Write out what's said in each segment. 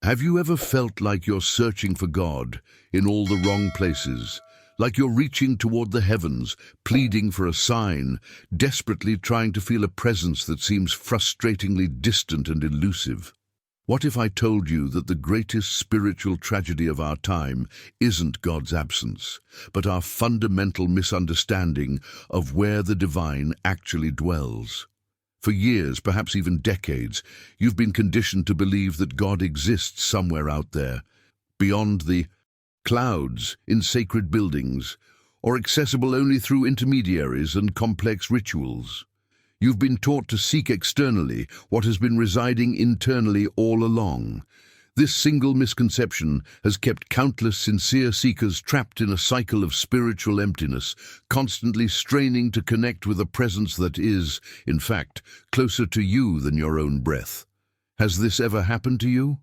Have you ever felt like you're searching for God in all the wrong places? Like you're reaching toward the heavens, pleading for a sign, desperately trying to feel a presence that seems frustratingly distant and elusive? What if I told you that the greatest spiritual tragedy of our time isn't God's absence, but our fundamental misunderstanding of where the divine actually dwells? For years, perhaps even decades, you've been conditioned to believe that God exists somewhere out there, beyond the clouds, in sacred buildings, or accessible only through intermediaries and complex rituals. You've been taught to seek externally what has been residing internally all along. This single misconception has kept countless sincere seekers trapped in a cycle of spiritual emptiness, constantly straining to connect with a presence that is, in fact, closer to you than your own breath. Has this ever happened to you?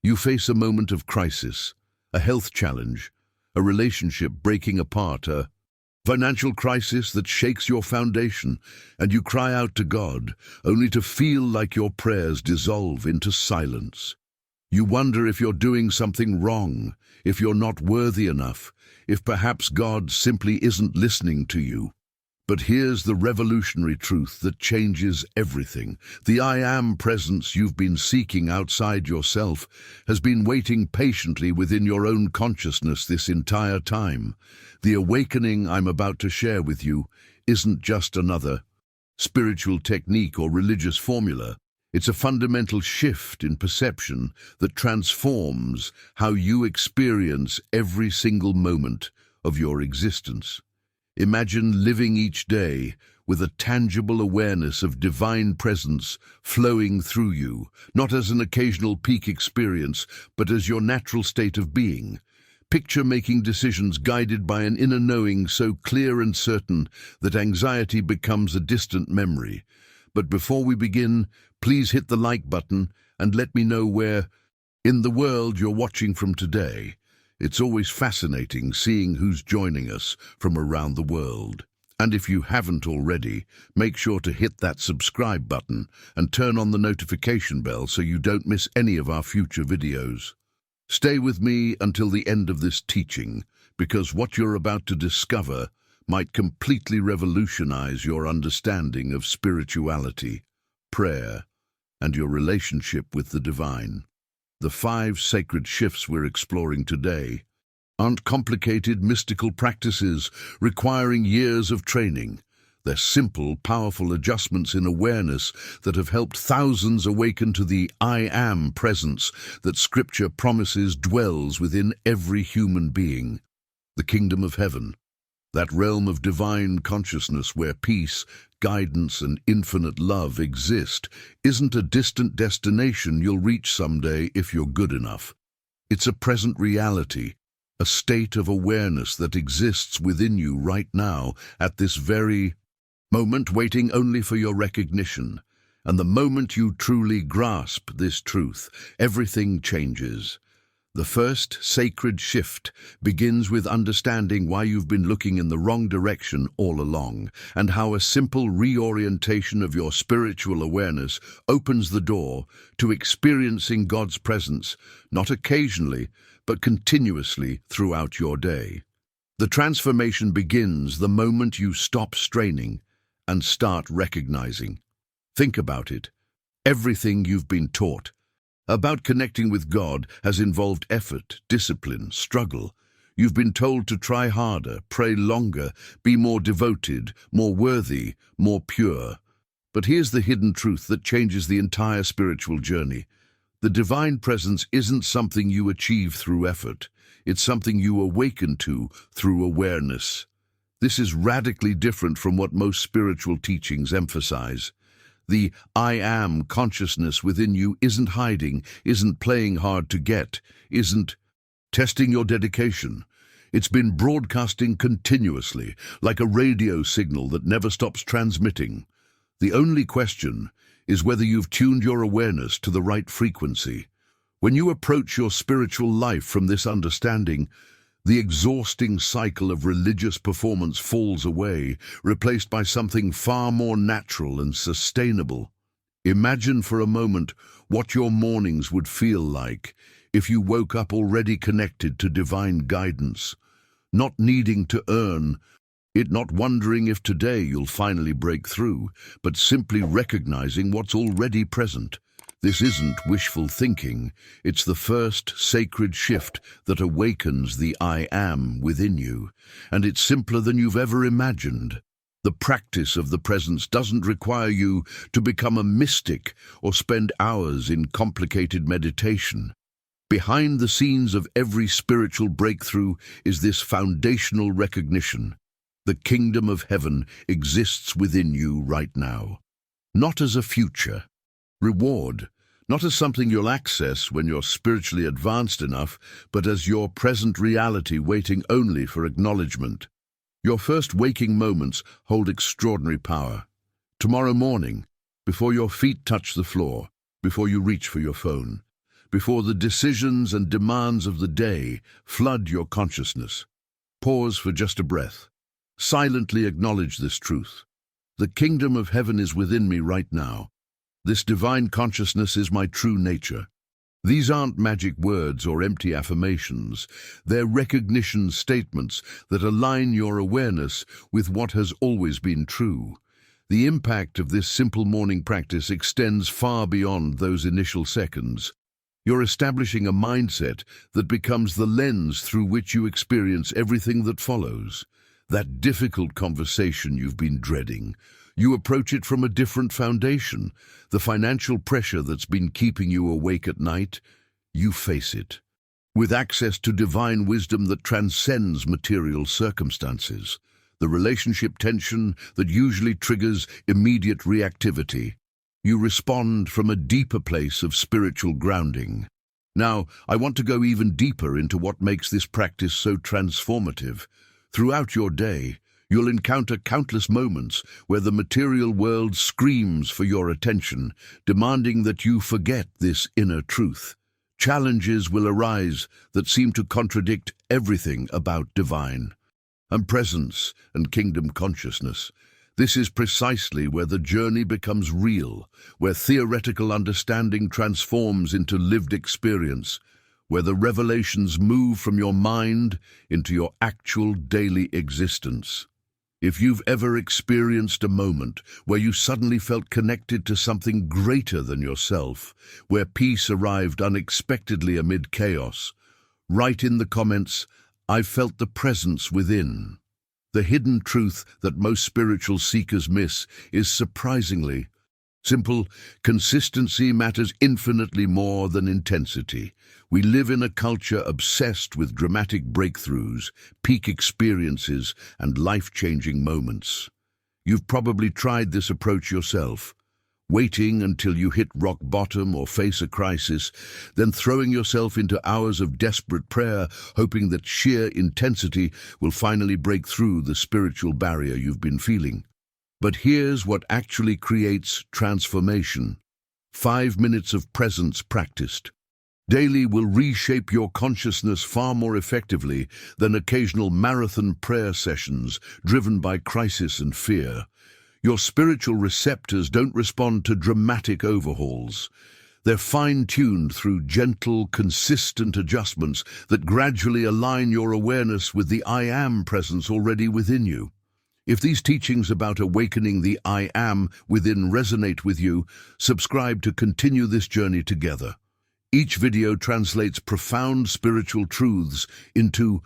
You face a moment of crisis, a health challenge, a relationship breaking apart, a financial crisis that shakes your foundation, and you cry out to God, only to feel like your prayers dissolve into silence. You wonder if you're doing something wrong, if you're not worthy enough, if perhaps God simply isn't listening to you. But here's the revolutionary truth that changes everything. The I Am presence you've been seeking outside yourself has been waiting patiently within your own consciousness this entire time. The awakening I'm about to share with you isn't just another spiritual technique or religious formula. It's a fundamental shift in perception that transforms how you experience every single moment of your existence. Imagine living each day with a tangible awareness of divine presence flowing through you, not as an occasional peak experience, but as your natural state of being. Picture making decisions guided by an inner knowing so clear and certain that anxiety becomes a distant memory. But before we begin, please hit the like button and let me know where in the world you're watching from today. It's always fascinating seeing who's joining us from around the world. And if you haven't already, make sure to hit that subscribe button and turn on the notification bell so you don't miss any of our future videos. Stay with me until the end of this teaching, because what you're about to discover might completely revolutionize your understanding of spirituality, prayer, and your relationship with the divine. The 5 sacred shifts we're exploring today aren't complicated mystical practices requiring years of training. They're simple, powerful adjustments in awareness that have helped thousands awaken to the I Am presence that Scripture promises dwells within every human being. The kingdom of heaven, that realm of divine consciousness where peace, guidance, and infinite love exist, isn't a distant destination you'll reach someday if you're good enough. It's a present reality, a state of awareness that exists within you right now, at this very moment, waiting only for your recognition. And the moment you truly grasp this truth, everything changes. The first sacred shift begins with understanding why you've been looking in the wrong direction all along, and how a simple reorientation of your spiritual awareness opens the door to experiencing God's presence, not occasionally, but continuously throughout your day. The transformation begins the moment you stop straining and start recognizing. Think about it. Everything you've been taught about connecting with God has involved effort, discipline, struggle. You've been told to try harder, pray longer, be more devoted, more worthy, more pure. But here's the hidden truth that changes the entire spiritual journey. The divine presence isn't something you achieve through effort. It's something you awaken to through awareness. This is radically different from what most spiritual teachings emphasize. The I Am consciousness within you isn't hiding, isn't playing hard to get, isn't testing your dedication. It's been broadcasting continuously, like a radio signal that never stops transmitting. The only question is whether you've tuned your awareness to the right frequency. When you approach your spiritual life from this understanding, the exhausting cycle of religious performance falls away, replaced by something far more natural and sustainable. Imagine for a moment what your mornings would feel like if you woke up already connected to divine guidance, not needing to earn it, not wondering if today you'll finally break through, but simply recognizing what's already present. This isn't wishful thinking, it's the first sacred shift that awakens the I am within you, and it's simpler than you've ever imagined. The practice of the presence doesn't require you to become a mystic or spend hours in complicated meditation. Behind the scenes of every spiritual breakthrough is this foundational recognition. The kingdom of heaven exists within you right now. Not as a future reward, not as something you'll access when you're spiritually advanced enough, but as your present reality waiting only for acknowledgement. Your first waking moments hold extraordinary power. Tomorrow morning, before your feet touch the floor, before you reach for your phone, before the decisions and demands of the day flood your consciousness, pause for just a breath. Silently acknowledge this truth. The kingdom of heaven is within me right now. This divine consciousness is my true nature. These aren't magic words or empty affirmations. They're recognition statements that align your awareness with what has always been true. The impact of this simple morning practice extends far beyond those initial seconds. You're establishing a mindset that becomes the lens through which you experience everything that follows. That difficult conversation you've been dreading, you approach it from a different foundation. The financial pressure that's been keeping you awake at night, you face it. With access to divine wisdom that transcends material circumstances. The relationship tension that usually triggers immediate reactivity. You respond from a deeper place of spiritual grounding. Now, I want to go even deeper into what makes this practice so transformative. Throughout your day, you'll encounter countless moments where the material world screams for your attention, demanding that you forget this inner truth. Challenges will arise that seem to contradict everything about divine and presence and kingdom consciousness. This is precisely where the journey becomes real, where theoretical understanding transforms into lived experience, where the revelations move from your mind into your actual daily existence. If you've ever experienced a moment where you suddenly felt connected to something greater than yourself, where peace arrived unexpectedly amid chaos, write in the comments, "I've felt the presence within." The hidden truth that most spiritual seekers miss is surprisingly simple. Consistency matters infinitely more than intensity. We live in a culture obsessed with dramatic breakthroughs, peak experiences, and life-changing moments. You've probably tried this approach yourself, waiting until you hit rock bottom or face a crisis, then throwing yourself into hours of desperate prayer, hoping that sheer intensity will finally break through the spiritual barrier you've been feeling. But here's what actually creates transformation. 5 minutes of presence practiced daily will reshape your consciousness far more effectively than occasional marathon prayer sessions driven by crisis and fear. Your spiritual receptors don't respond to dramatic overhauls. They're fine-tuned through gentle, consistent adjustments that gradually align your awareness with the I am presence already within you. If these teachings about awakening the I am within resonate with you, subscribe to continue this journey together. Each video translates profound spiritual truths into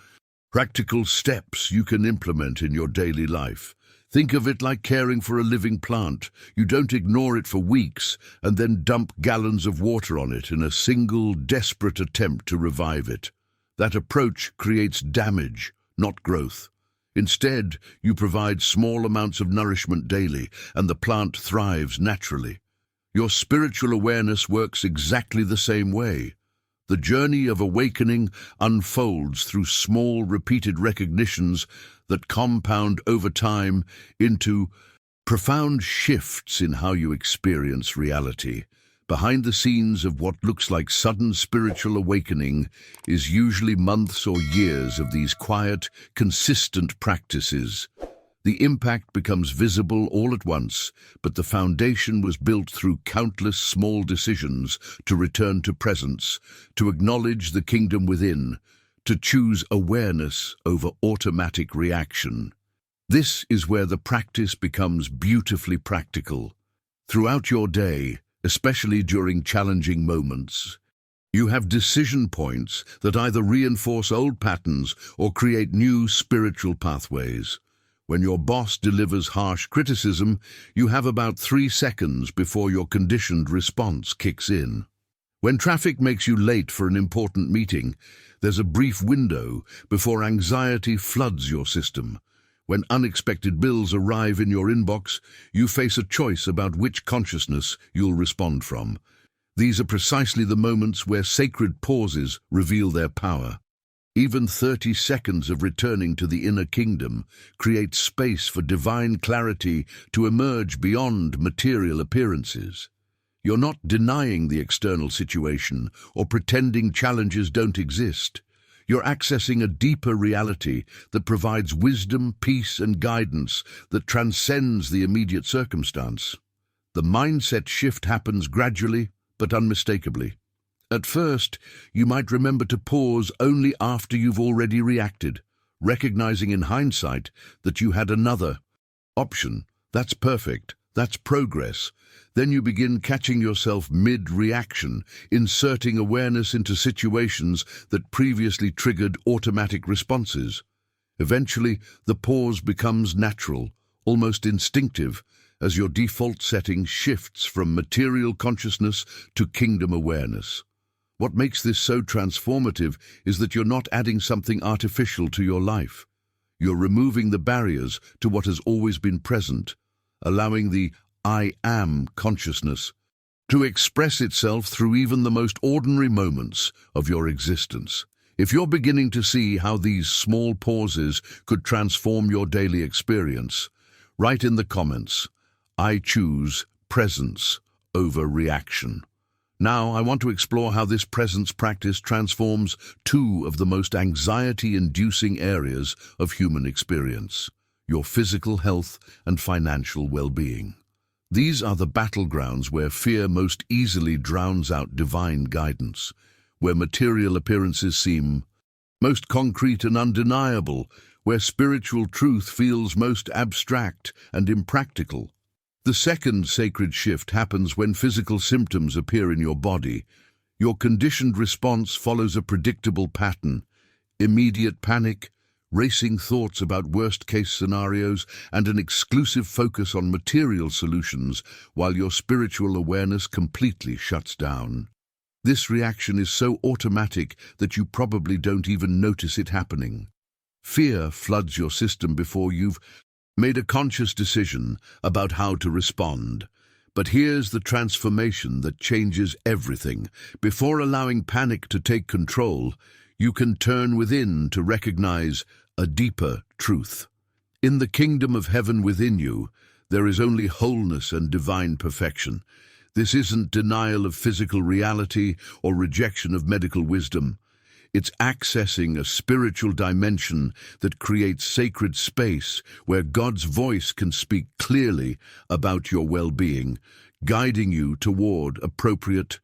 practical steps you can implement in your daily life. Think of it like caring for a living plant. You don't ignore it for weeks and then dump gallons of water on it in a single, desperate attempt to revive it. That approach creates damage, not growth. Instead, you provide small amounts of nourishment daily, and the plant thrives naturally. Your spiritual awareness works exactly the same way. The journey of awakening unfolds through small, repeated recognitions that compound over time into profound shifts in how you experience reality. Behind the scenes of what looks like sudden spiritual awakening is usually months or years of these quiet, consistent practices. The impact becomes visible all at once, but the foundation was built through countless small decisions to return to presence, to acknowledge the kingdom within, to choose awareness over automatic reaction. This is where the practice becomes beautifully practical. Throughout your day, especially during challenging moments, you have decision points that either reinforce old patterns or create new spiritual pathways. When your boss delivers harsh criticism, you have about 3 seconds before your conditioned response kicks in. When traffic makes you late for an important meeting, there's a brief window before anxiety floods your system. When unexpected bills arrive in your inbox, you face a choice about which consciousness you'll respond from. These are precisely the moments where sacred pauses reveal their power. Even 30 seconds of returning to the inner kingdom creates space for divine clarity to emerge beyond material appearances. You're not denying the external situation or pretending challenges don't exist. You're accessing a deeper reality that provides wisdom, peace, and guidance that transcends the immediate circumstance. The mindset shift happens gradually but unmistakably. At first, you might remember to pause only after you've already reacted, recognizing in hindsight that you had another option. That's perfect. That's progress. Then you begin catching yourself mid-reaction, inserting awareness into situations that previously triggered automatic responses. Eventually, the pause becomes natural, almost instinctive, as your default setting shifts from material consciousness to kingdom awareness. What makes this so transformative is that you're not adding something artificial to your life. You're removing the barriers to what has always been present, allowing the I am consciousness to express itself through even the most ordinary moments of your existence. If you're beginning to see how these small pauses could transform your daily experience, write in the comments, I choose presence over reaction. Now, I want to explore how this presence practice transforms 2 of the most anxiety-inducing areas of human experience: your physical health and financial well-being. These are the battlegrounds where fear most easily drowns out divine guidance, where material appearances seem most concrete and undeniable, where spiritual truth feels most abstract and impractical. The second sacred shift happens when physical symptoms appear in your body. Your conditioned response follows a predictable pattern: immediate panic, racing thoughts about worst-case scenarios, and an exclusive focus on material solutions, while your spiritual awareness completely shuts down. This reaction is so automatic that you probably don't even notice it happening. Fear floods your system before you've made a conscious decision about how to respond. But here's the transformation that changes everything. Before allowing panic to take control, you can turn within to recognize a deeper truth. In the kingdom of heaven within you, there is only wholeness and divine perfection. This isn't denial of physical reality or rejection of medical wisdom. It's accessing a spiritual dimension that creates sacred space where God's voice can speak clearly about your well-being, guiding you toward appropriate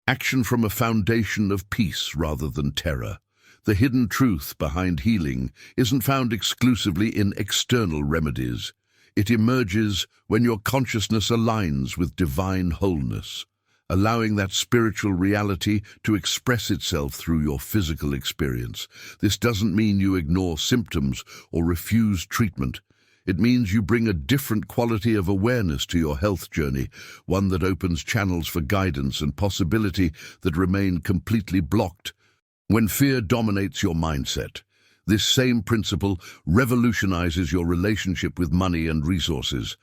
action from a foundation of peace rather than terror. The hidden truth behind healing isn't found exclusively in external remedies. It emerges when your consciousness aligns with divine wholeness, allowing that spiritual reality to express itself through your physical experience. This doesn't mean you ignore symptoms or refuse treatment. It means you bring a different quality of awareness to your health journey, one that opens channels for guidance and possibility that remain completely blocked when fear dominates your mindset. This same principle revolutionizes your relationship with money and resources.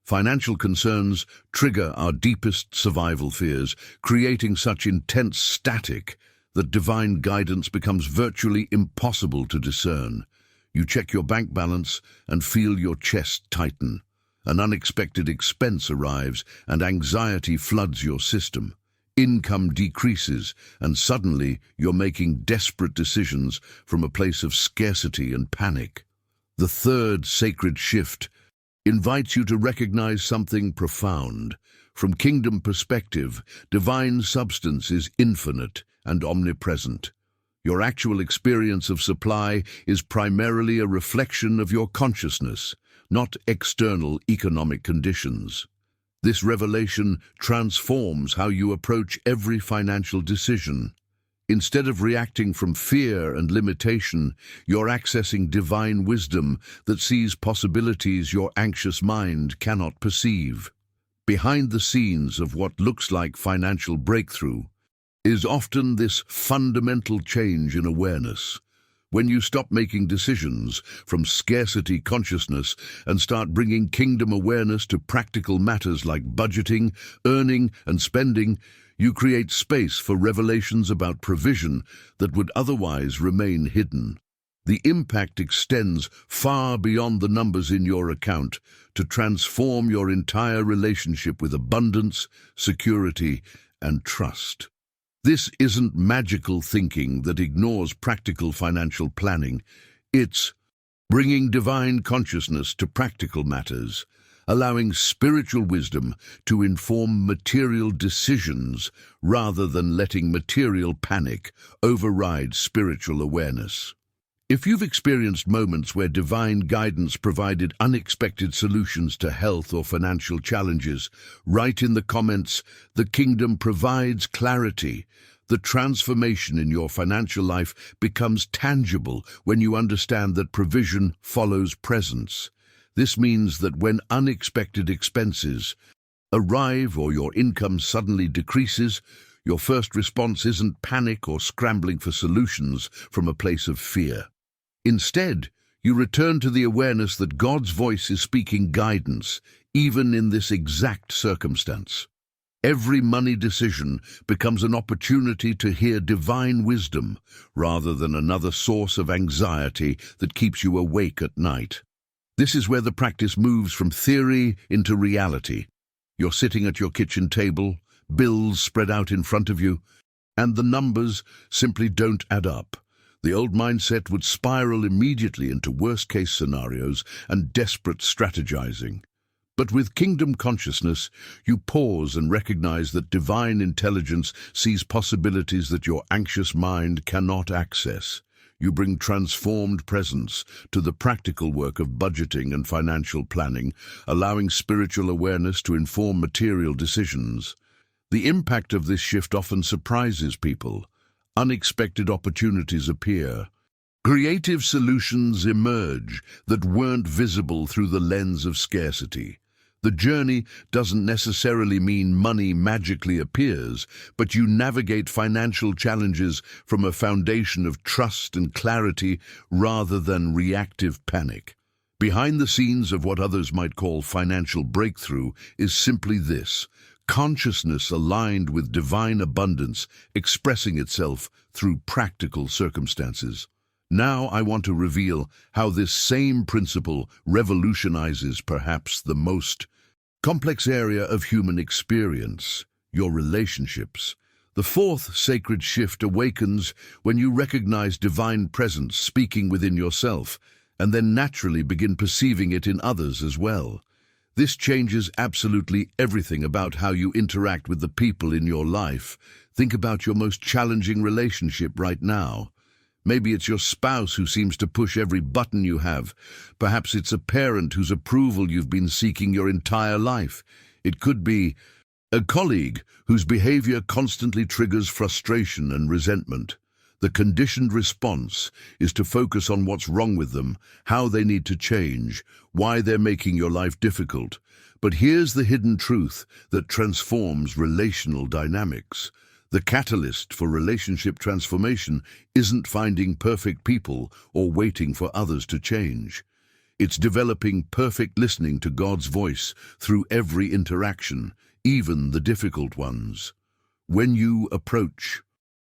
Financial concerns trigger our deepest survival fears, creating such intense static that divine guidance becomes virtually impossible to discern. You check your bank balance and feel your chest tighten. An unexpected expense arrives and anxiety floods your system. Income decreases, and suddenly you're making desperate decisions from a place of scarcity and panic. The third sacred shift invites you to recognize something profound. From kingdom perspective, divine substance is infinite and omnipresent. Your actual experience of supply is primarily a reflection of your consciousness, not external economic conditions. This revelation transforms how you approach every financial decision. Instead of reacting from fear and limitation, you're accessing divine wisdom that sees possibilities your anxious mind cannot perceive. Behind the scenes of what looks like financial breakthrough is often this fundamental change in awareness. When you stop making decisions from scarcity consciousness and start bringing kingdom awareness to practical matters like budgeting, earning, and spending, you create space for revelations about provision that would otherwise remain hidden. The impact extends far beyond the numbers in your account to transform your entire relationship with abundance, security, and trust. This isn't magical thinking that ignores practical financial planning. It's bringing divine consciousness to practical matters, allowing spiritual wisdom to inform material decisions rather than letting material panic override spiritual awareness. If you've experienced moments where divine guidance provided unexpected solutions to health or financial challenges, write in the comments, "The kingdom provides clarity." The transformation in your financial life becomes tangible when you understand that provision follows presence. This means that when unexpected expenses arrive or your income suddenly decreases, your first response isn't panic or scrambling for solutions from a place of fear. Instead, you return to the awareness that God's voice is speaking guidance, even in this exact circumstance. Every money decision becomes an opportunity to hear divine wisdom, rather than another source of anxiety that keeps you awake at night. This is where the practice moves from theory into reality. You're sitting at your kitchen table, bills spread out in front of you, and the numbers simply don't add up. The old mindset would spiral immediately into worst-case scenarios and desperate strategizing. But with kingdom consciousness, you pause and recognize that divine intelligence sees possibilities that your anxious mind cannot access. You bring transformed presence to the practical work of budgeting and financial planning, allowing spiritual awareness to inform material decisions. The impact of this shift often surprises people. Unexpected opportunities appear. Creative solutions emerge that weren't visible through the lens of scarcity. The journey doesn't necessarily mean money magically appears, but you navigate financial challenges from a foundation of trust and clarity rather than reactive panic. Behind the scenes of what others might call financial breakthrough is simply this: consciousness aligned with divine abundance expressing itself through practical circumstances. Now I want to reveal how this same principle revolutionizes perhaps the most complex area of human experience: your relationships. The fourth sacred shift awakens when you recognize divine presence speaking within yourself, and then naturally begin perceiving it in others as well. This changes absolutely everything about how you interact with the people in your life. Think about your most challenging relationship right now. Maybe it's your spouse who seems to push every button you have. Perhaps it's a parent whose approval you've been seeking your entire life. It could be a colleague whose behavior constantly triggers frustration and resentment. The conditioned response is to focus on what's wrong with them, how they need to change, why they're making your life difficult. But here's the hidden truth that transforms relational dynamics. The catalyst for relationship transformation isn't finding perfect people or waiting for others to change. It's developing perfect listening to God's voice through every interaction, even the difficult ones. When you approach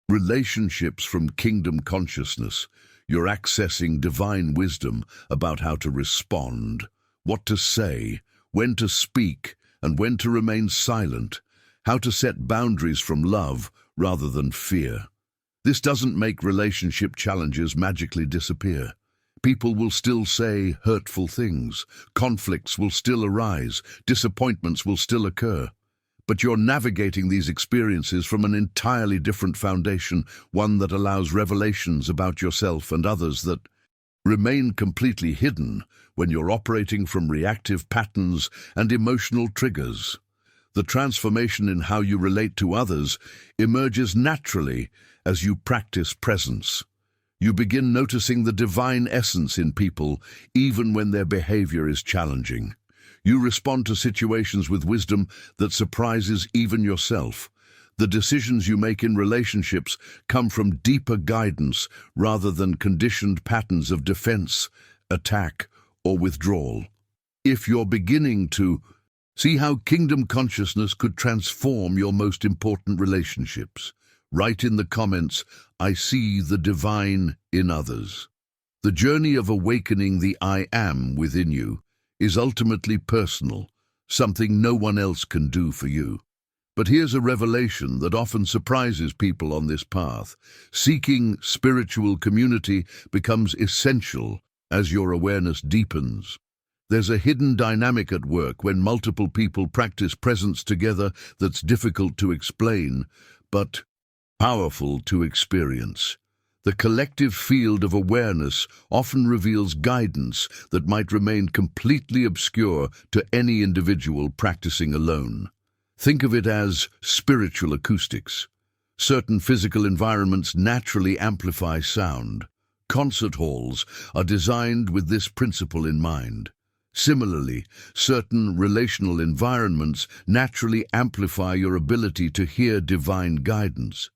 relationships from kingdom consciousness, you're accessing divine wisdom about how to respond, what to say, when to speak, and when to remain silent, how to set boundaries from love rather than fear. This doesn't make relationship challenges magically disappear, People will still say hurtful things, conflicts will still arise, disappointments will still occur. But you're navigating these experiences from an entirely different foundation, one that allows revelations about yourself and others that remain completely hidden when you're operating from reactive patterns and emotional triggers. The transformation in how you relate to others emerges naturally as you practice presence. You begin noticing the divine essence in people even when their behavior is challenging. You respond to situations with wisdom that surprises even yourself. The decisions you make in relationships come from deeper guidance rather than conditioned patterns of defense, attack, or withdrawal. If you're beginning to see how kingdom consciousness could transform your most important relationships, write in the comments, "I see the divine in others." The journey of awakening the I am within you is ultimately personal, something no one else can do for you. But here's a revelation that often surprises people on this path. Seeking spiritual community becomes essential as your awareness deepens. There's a hidden dynamic at work when multiple people practice presence together that's difficult to explain, but powerful to experience. The collective field of awareness often reveals guidance that might remain completely obscure to any individual practicing alone. Think of it as spiritual acoustics. Certain physical environments naturally amplify sound. Concert halls are designed with this principle in mind. Similarly, certain relational environments naturally amplify your ability to hear divine guidance.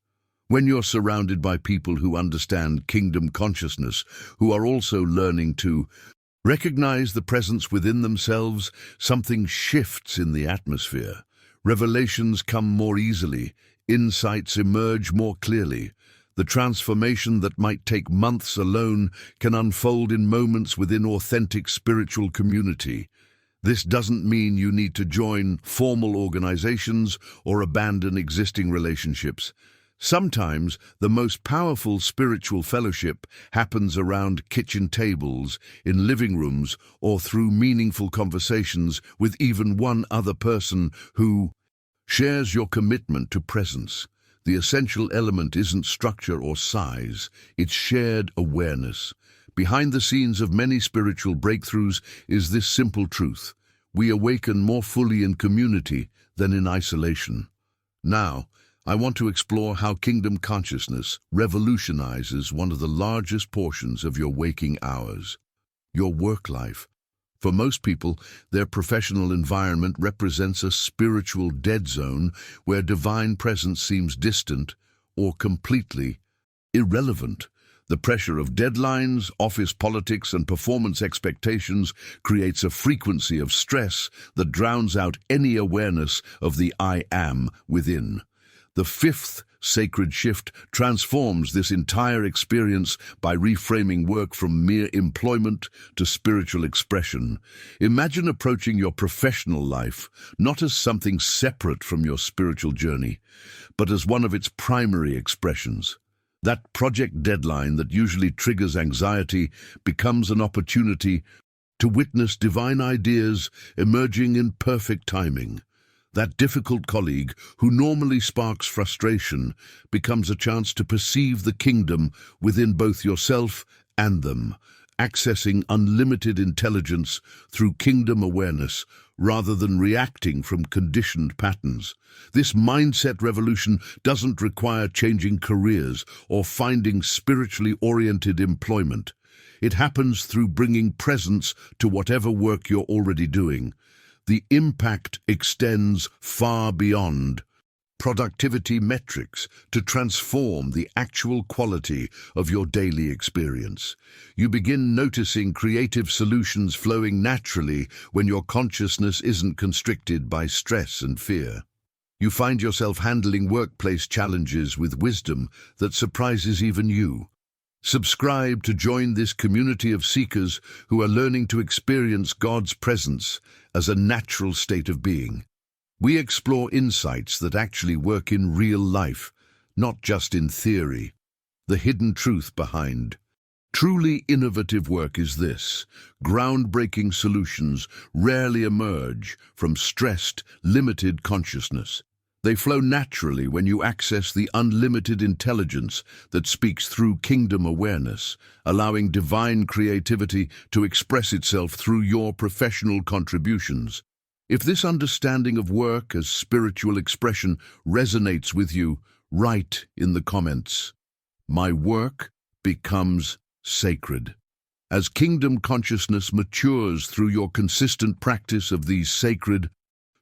When you're surrounded by people who understand kingdom consciousness, who are also learning to recognize the presence within themselves, something shifts in the atmosphere. Revelations come more easily, insights emerge more clearly. The transformation that might take months alone can unfold in moments within authentic spiritual community. This doesn't mean you need to join formal organizations or abandon existing relationships. Sometimes the most powerful spiritual fellowship happens around kitchen tables, in living rooms, or through meaningful conversations with even one other person who shares your commitment to presence. The essential element isn't structure or size, it's shared awareness. Behind the scenes of many spiritual breakthroughs is this simple truth: we awaken more fully in community than in isolation. Now, I want to explore how kingdom consciousness revolutionizes one of the largest portions of your waking hours, your work life. For most people, their professional environment represents a spiritual dead zone where divine presence seems distant or completely irrelevant. The pressure of deadlines, office politics, and performance expectations creates a frequency of stress that drowns out any awareness of the I am within. The fifth sacred shift transforms this entire experience by reframing work from mere employment to spiritual expression. Imagine approaching your professional life not as something separate from your spiritual journey, but as one of its primary expressions. That project deadline that usually triggers anxiety becomes an opportunity to witness divine ideas emerging in perfect timing. That difficult colleague who normally sparks frustration becomes a chance to perceive the kingdom within both yourself and them, accessing unlimited intelligence through kingdom awareness rather than reacting from conditioned patterns. This mindset revolution doesn't require changing careers or finding spiritually oriented employment. It happens through bringing presence to whatever work you're already doing. The impact extends far beyond productivity metrics to transform the actual quality of your daily experience. You begin noticing creative solutions flowing naturally when your consciousness isn't constricted by stress and fear. You find yourself handling workplace challenges with wisdom that surprises even you. Subscribe to join this community of seekers who are learning to experience God's presence as a natural state of being. We explore insights that actually work in real life, not just in theory. The hidden truth behind Truly innovative work is this. Groundbreaking solutions rarely emerge from stressed, limited consciousness. They flow naturally when you access the unlimited intelligence that speaks through kingdom awareness, allowing divine creativity to express itself through your professional contributions. If this understanding of work as spiritual expression resonates with you, write in the comments, "My work becomes sacred." As kingdom consciousness matures through your consistent practice of these sacred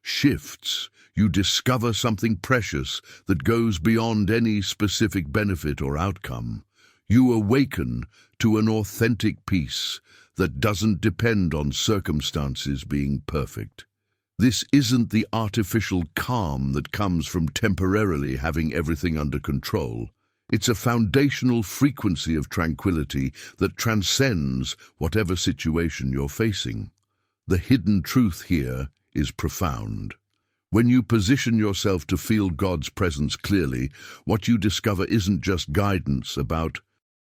shifts, you discover something precious that goes beyond any specific benefit or outcome. You awaken to an authentic peace that doesn't depend on circumstances being perfect. This isn't the artificial calm that comes from temporarily having everything under control. It's a foundational frequency of tranquility that transcends whatever situation you're facing. The hidden truth here is profound. When you position yourself to feel God's presence clearly, what you discover isn't just guidance about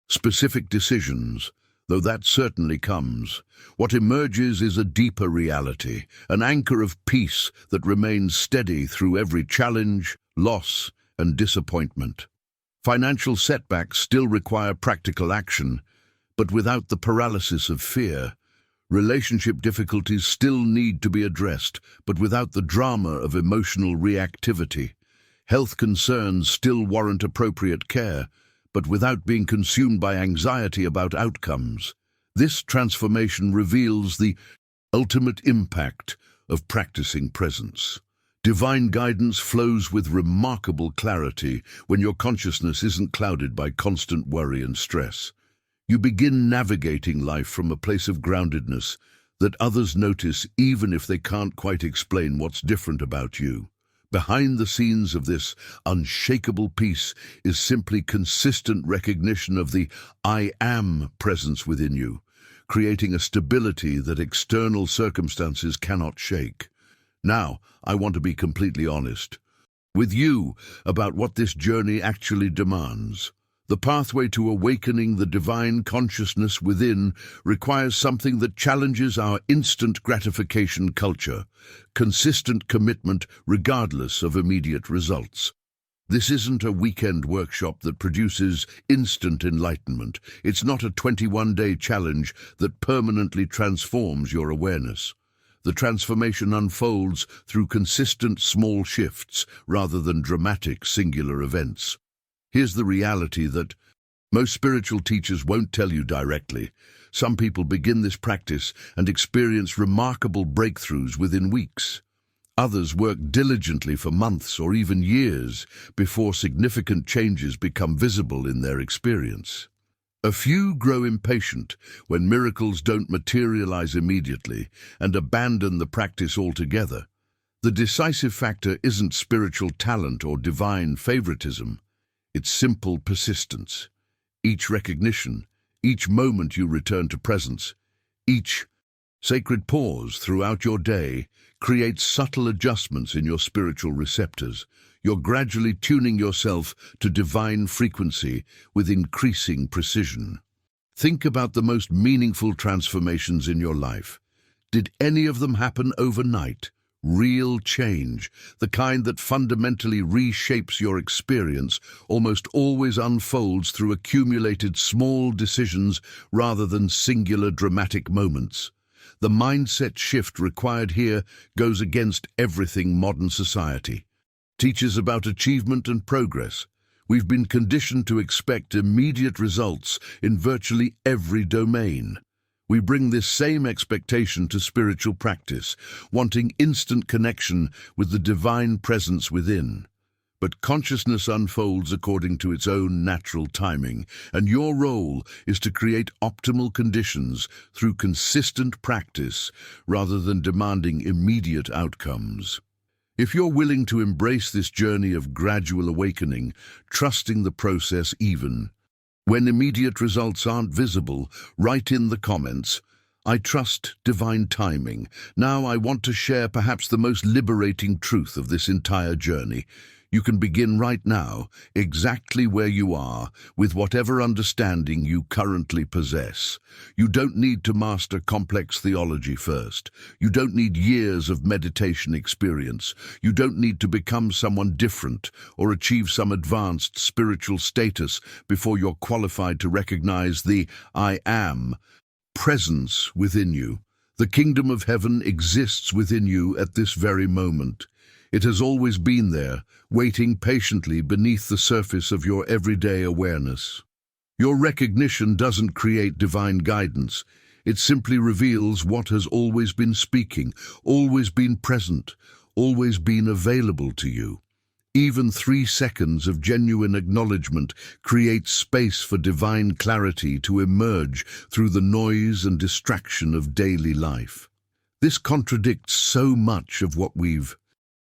specific decisions, though that certainly comes. What emerges is a deeper reality, an anchor of peace that remains steady through every challenge, loss, and disappointment. Financial setbacks still require practical action, but without the paralysis of fear. Relationship difficulties still need to be addressed, but without the drama of emotional reactivity. Health concerns still warrant appropriate care, but without being consumed by anxiety about outcomes. This transformation reveals the ultimate impact of practicing presence. Divine guidance flows with remarkable clarity when your consciousness isn't clouded by constant worry and stress. You begin navigating life from a place of groundedness that others notice even if they can't quite explain what's different about you. Behind the scenes of this unshakable peace is simply consistent recognition of the I am presence within you, creating a stability that external circumstances cannot shake. Now, I want to be completely honest with you about what this journey actually demands. The pathway to awakening the divine consciousness within requires something that challenges our instant gratification culture, consistent commitment regardless of immediate results. This isn't a weekend workshop that produces instant enlightenment. It's not a 21-day challenge that permanently transforms your awareness. The transformation unfolds through consistent small shifts rather than dramatic singular events. Here's the reality that most spiritual teachers won't tell you directly. Some people begin this practice and experience remarkable breakthroughs within weeks. Others work diligently for months or even years before significant changes become visible in their experience. A few grow impatient when miracles don't materialize immediately and abandon the practice altogether. The decisive factor isn't spiritual talent or divine favoritism. It's simple persistence. Each recognition, each moment you return to presence, each sacred pause throughout your day creates subtle adjustments in your spiritual receptors. You're gradually tuning yourself to divine frequency with increasing precision. Think about the most meaningful transformations in your life. Did any of them happen overnight? Real change, the kind that fundamentally reshapes your experience, almost always unfolds through accumulated small decisions rather than singular dramatic moments. The mindset shift required here goes against everything modern society teaches about achievement and progress. We've been conditioned to expect immediate results in virtually every domain. We bring this same expectation to spiritual practice, wanting instant connection with the divine presence within. But consciousness unfolds according to its own natural timing, and your role is to create optimal conditions through consistent practice rather than demanding immediate outcomes. If you're willing to embrace this journey of gradual awakening, trusting the process even when immediate results aren't visible, write in the comments, "I trust divine timing." Now I want to share perhaps the most liberating truth of this entire journey. You can begin right now, exactly where you are, with whatever understanding you currently possess. You don't need to master complex theology first. You don't need years of meditation experience. You don't need to become someone different or achieve some advanced spiritual status before you're qualified to recognize the I am presence within you. The kingdom of heaven exists within you at this very moment. It has always been there, waiting patiently beneath the surface of your everyday awareness. Your recognition doesn't create divine guidance. It simply reveals what has always been speaking, always been present, always been available to you. Even 3 seconds of genuine acknowledgement creates space for divine clarity to emerge through the noise and distraction of daily life. This contradicts so much of what we've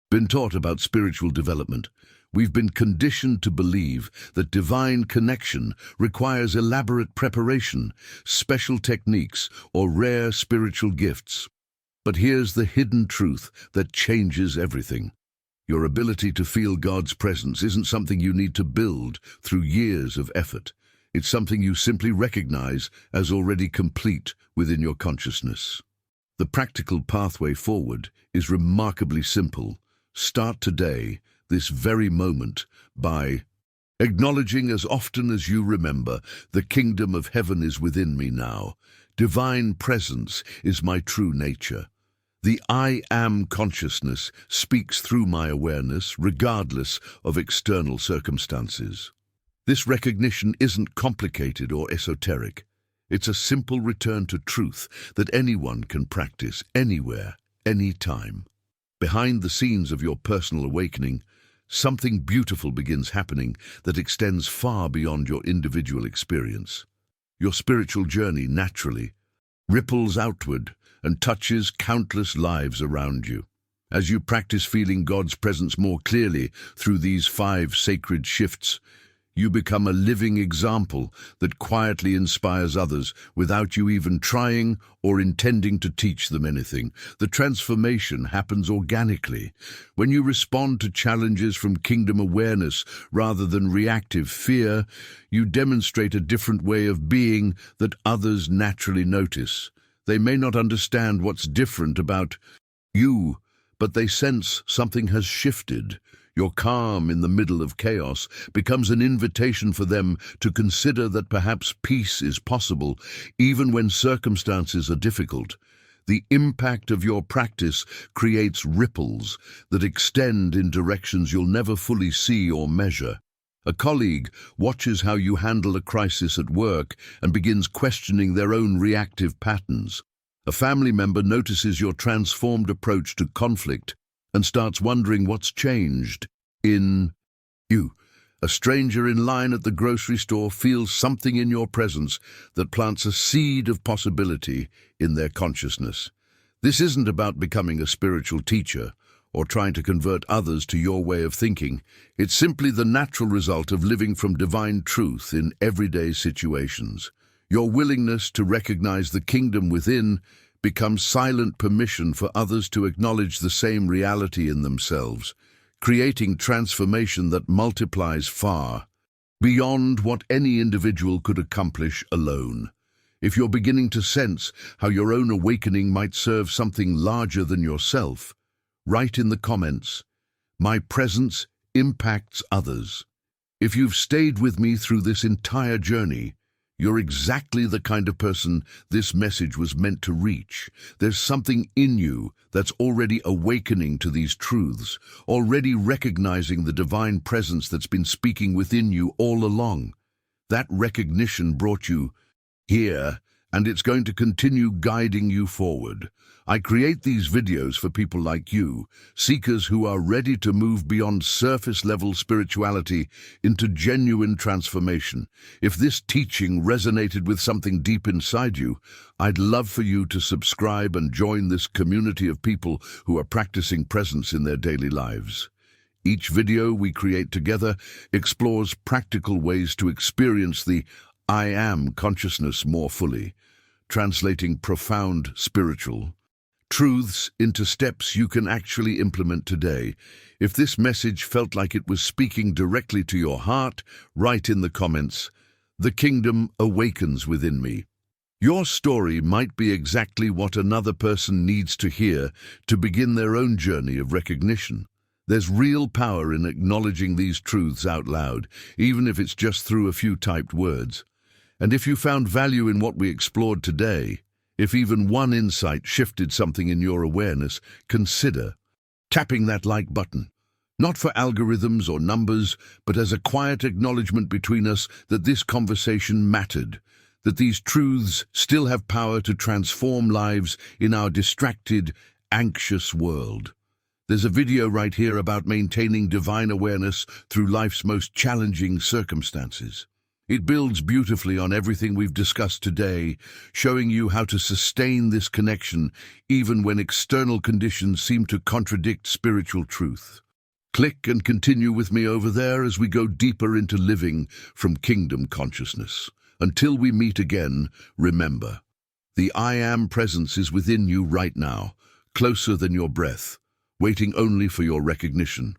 been taught about spiritual development. We've been conditioned to believe that divine connection requires elaborate preparation, special techniques, or rare spiritual gifts. But here's the hidden truth that changes everything. Your ability to feel God's presence isn't something you need to build through years of effort. It's something you simply recognize as already complete within your consciousness. The practical pathway forward is remarkably simple. Start today, this very moment, by acknowledging as often as you remember, the kingdom of heaven is within me now. Divine presence is my true nature. The I am consciousness speaks through my awareness, regardless of external circumstances. This recognition isn't complicated or esoteric. It's a simple return to truth that anyone can practice anywhere, anytime. Behind the scenes of your personal awakening, something beautiful begins happening that extends far beyond your individual experience. Your spiritual journey naturally ripples outward and touches countless lives around you. As you practice feeling God's presence more clearly through these 5 sacred shifts, you become a living example that quietly inspires others without you even trying or intending to teach them anything. The transformation happens organically. When you respond to challenges from kingdom awareness rather than reactive fear, you demonstrate a different way of being that others naturally notice. They may not understand what's different about you, but they sense something has shifted. Your calm in the middle of chaos becomes an invitation for them to consider that perhaps peace is possible, even when circumstances are difficult. The impact of your practice creates ripples that extend in directions you'll never fully see or measure. A colleague watches how you handle a crisis at work and begins questioning their own reactive patterns. A family member notices your transformed approach to conflict and starts wondering what's changed in you. A stranger in line at the grocery store feels something in your presence that plants a seed of possibility in their consciousness. This isn't about becoming a spiritual teacher or trying to convert others to your way of thinking. It's simply the natural result of living from divine truth in everyday situations. Your willingness to recognize the kingdom within becomes silent permission for others to acknowledge the same reality in themselves, creating transformation that multiplies far beyond what any individual could accomplish alone. If you're beginning to sense how your own awakening might serve something larger than yourself, write in the comments, "My presence impacts others." If you've stayed with me through this entire journey, you're exactly the kind of person this message was meant to reach. There's something in you that's already awakening to these truths, already recognizing the divine presence that's been speaking within you all along. That recognition brought you here, and it's going to continue guiding you forward. I create these videos for people like you, seekers who are ready to move beyond surface-level spirituality into genuine transformation. If this teaching resonated with something deep inside you, I'd love for you to subscribe and join this community of people who are practicing presence in their daily lives. Each video we create together explores practical ways to experience the I am consciousness more fully, translating profound spiritual truths into steps you can actually implement today. If this message felt like it was speaking directly to your heart, write in the comments, "The kingdom awakens within me." Your story might be exactly what another person needs to hear to begin their own journey of recognition. There's real power in acknowledging these truths out loud, even if it's just through a few typed words. And if you found value in what we explored today, if even one insight shifted something in your awareness, consider tapping that like button. Not for algorithms or numbers, but as a quiet acknowledgement between us that this conversation mattered, that these truths still have power to transform lives in our distracted, anxious world. There's a video right here about maintaining divine awareness through life's most challenging circumstances. It builds beautifully on everything we've discussed today, showing you how to sustain this connection even when external conditions seem to contradict spiritual truth. Click and continue with me over there as we go deeper into living from kingdom consciousness. Until we meet again, remember, the I Am presence is within you right now, closer than your breath, waiting only for your recognition.